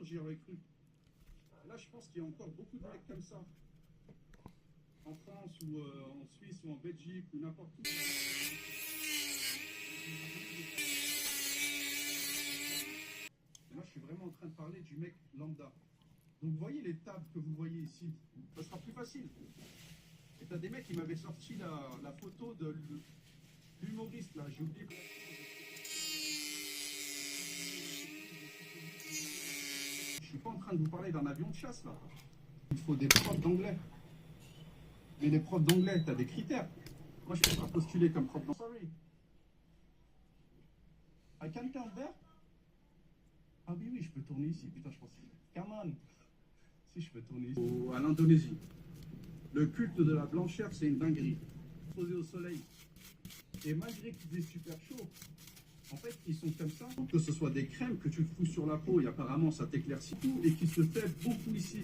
j'y aurais cru. Là, je pense qu'il y a encore beaucoup de mecs comme ça. En France ou en Suisse ou en Belgique ou n'importe où. Et là, je suis vraiment en train de parler du mec lambda. Donc, vous voyez les tables que vous voyez ici, ça sera plus facile. Et t'as des mecs qui m'avaient sorti la photo de l'humoriste, là, j'ai oublié. Je suis pas en train de vous parler d'un avion de chasse, là. Il faut des profs d'anglais. Mais les profs d'anglais, t'as des critères. Moi, je peux pas postuler comme prof d'anglais. Sorry. I can turn there? Ah oui, je peux tourner ici. Putain, je pensais. Come on. Si, je peux tourner ici. À l'Indonésie. Le culte de la blancheur, c'est une dinguerie. Posé au soleil. Et malgré qu'il faisait super chaud, en fait, ils sont comme ça. Que ce soit des crèmes que tu fous sur la peau et apparemment ça t'éclaircit tout et qui se fait beaucoup ici.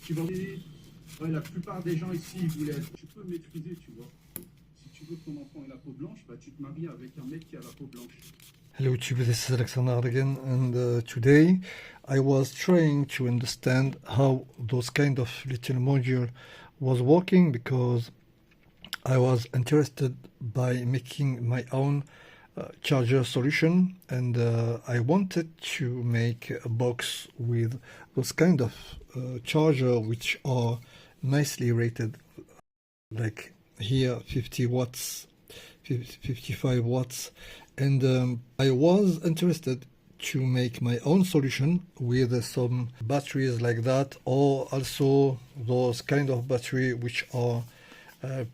Tu vas voir, la plupart des gens ici, ils voulaient être. Tu peux maîtriser, tu vois. Si tu veux que ton enfant ait la peau blanche, bah, tu te maries avec un mec qui a la peau blanche. Hello YouTube, this is Alexander again, and today I was trying to understand how those kind of little module was working because I was interested by making my own charger solution, and I wanted to make a box with those kind of charger which are nicely rated, like here 50 watts, 55 watts, and I was interested to make my own solution with some batteries like that, or also those kind of battery which are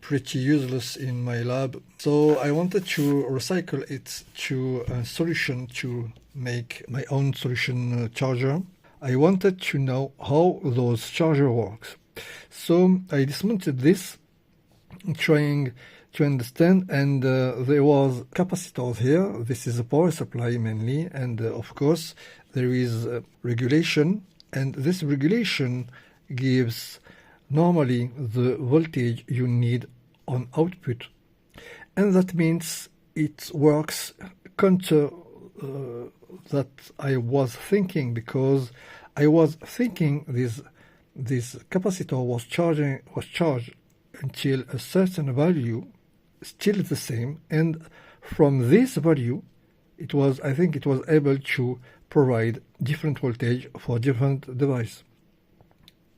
pretty useless in my lab. So I wanted to recycle it to a solution to make my own solution charger. I wanted to know how those charger works. So I dismounted this, trying to understand, and there was capacitors here. This is a power supply mainly, and of course there is regulation, and this regulation gives normally the voltage you need on output, and that means it works counter that I was thinking, because I was thinking this capacitor was charged until a certain value, still the same, and from this value I think it was able to provide different voltage for different device.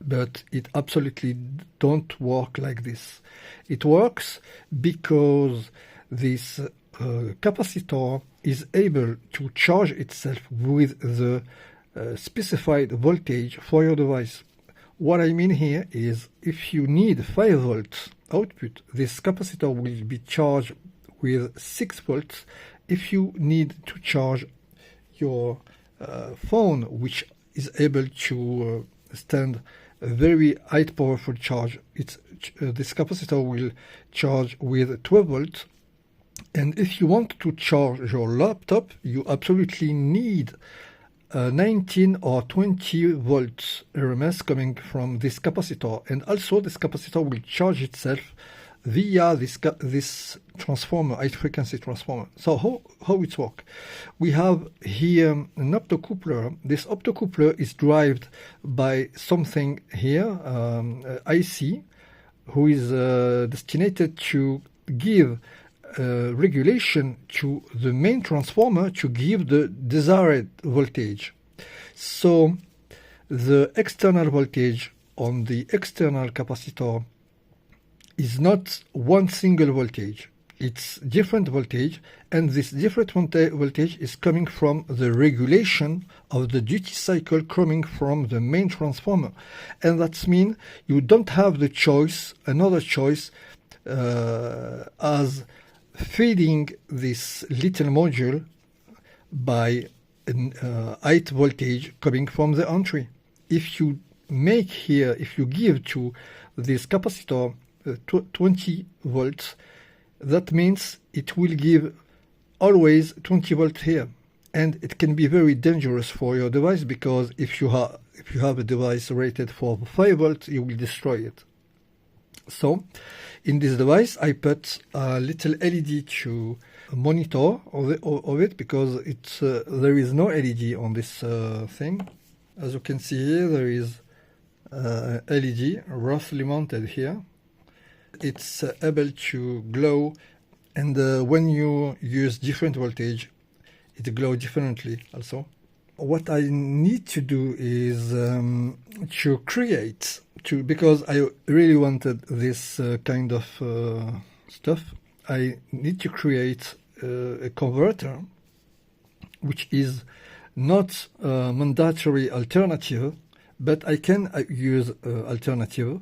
But it absolutely don't work like this. It works because this capacitor is able to charge itself with the specified voltage for your device. What I mean here is, if you need 5 volts output, this capacitor will be charged with 6 volts. If you need to charge your phone, which is able to stand a very high powerful charge, this capacitor will charge with 12 volts. And if you want to charge your laptop, you absolutely need 19 or 20 volts RMS coming from this capacitor, and also this capacitor will charge itself via this transformer, high frequency transformer. So how it works? We have here an optocoupler. This optocoupler is driven by something here, IC, who is destined to give regulation to the main transformer to give the desired voltage. So the external voltage on the external capacitor is not one single voltage. It's different voltage, and this different voltage is coming from the regulation of the duty cycle coming from the main transformer. And that means you don't have the choice, another choice, as feeding this little module by high voltage coming from the entry. If you give to this capacitor 20 volts, that means it will give always 20 volts here, and it can be very dangerous for your device, because if you have a device rated for 5 volts, you will destroy it. So in this device I put a little LED to monitor of it, because there is no LED on this thing. As you can see here, there is LED roughly mounted here. It's able to glow, and when you use different voltage, it glows differently also. What I need to do is to create, because I really wanted this kind of stuff, I need to create a converter which is not a mandatory alternative, but I can use alternative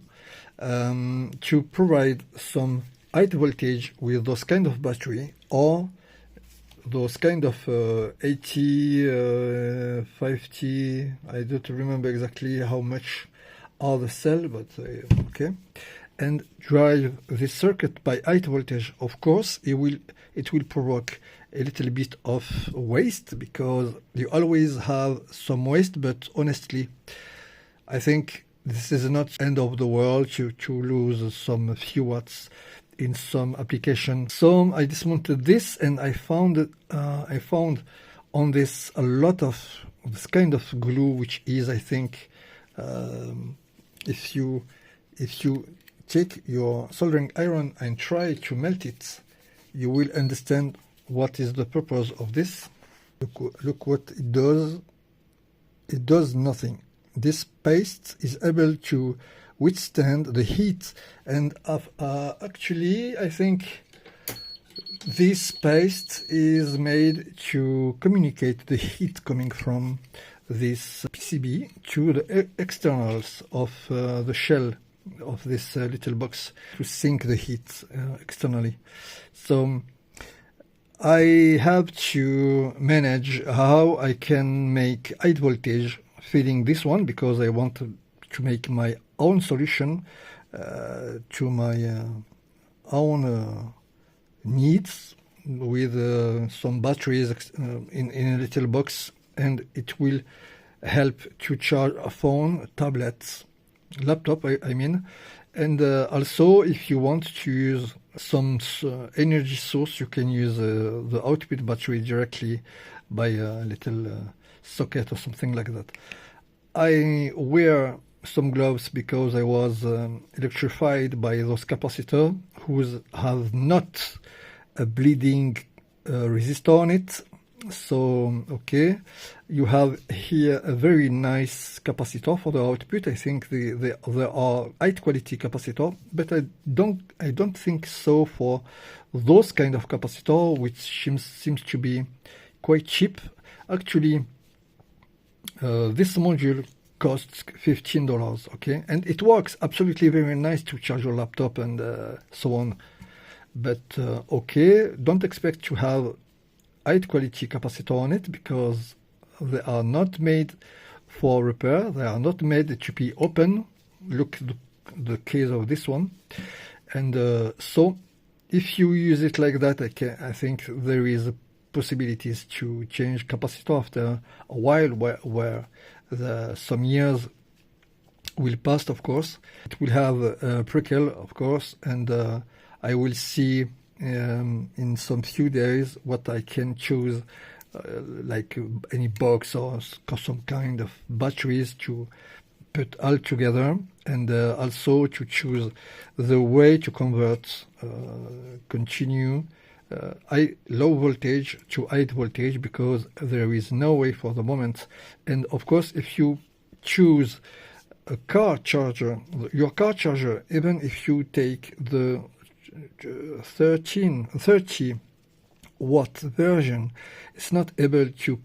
to provide some high voltage with those kind of battery, or those kind of 80, 50, I don't remember exactly how much are the cell, but okay, and drive this circuit by high voltage. Of course, it will provoke a little bit of waste, because you always have some waste, but honestly, I think this is not end of the world to lose some few watts in some application. So I dismounted this, and I found on this a lot of this kind of glue, which is, I think, if you take your soldering iron and try to melt it, you will understand what is the purpose of this. Look what it does. It does nothing. This paste is able to withstand the heat, and actually I think this paste is made to communicate the heat coming from this PCB to the externals of the shell of this little box, to sink the heat externally. So I have to manage how I can make high voltage feeding this one, because I want to make my own solution to my own needs, with some batteries in a little box, and it will help to charge a phone, tablets, laptop, I mean. And also, if you want to use some energy source, you can use the output battery directly by a little socket or something like that. I wear some gloves because I was electrified by those capacitors, who have not a bleeding resistor on it. So okay, you have here a very nice capacitor for the output. I think there are high quality capacitor, but I don't think so for those kind of capacitor, which seems to be quite cheap. Actually, this module costs $15, okay, and it works absolutely very nice to charge your laptop and so on. But okay, don't expect to have high quality capacitor on it, because they are not made for repair. They are not made to be open. Look the case of this one. And so if you use it like that, I think there is possibilities to change capacitor after a while, where some years will pass, of course. It will have a prickle, of course, and I will see in some few days what I can choose, like any box or some kind of batteries to put all together, and also to choose the way to convert continue low voltage to high voltage, because there is no way for the moment. And of course, if you choose a car charger, your car charger, even if you take the 30 watt version, it's not able to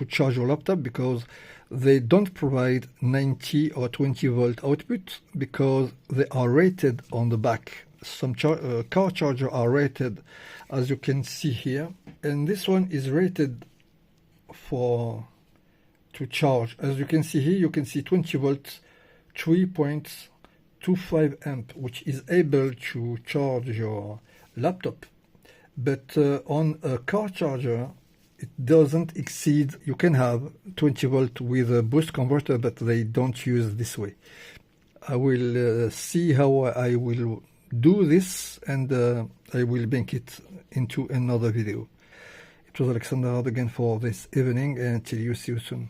charge your laptop, because they don't provide 90 or 20 volt output, because they are rated on the back. Some car charger are rated, as you can see here, and this one is rated to charge. As you can see here, you can see 20 volts, 3.25 amp, which is able to charge your laptop. But on a car charger, it doesn't exceed. You can have 20 volt with a boost converter, but they don't use this way. I will see how I will do this, and I will link it into another video. It was Alexander again for this evening, and until you see you soon.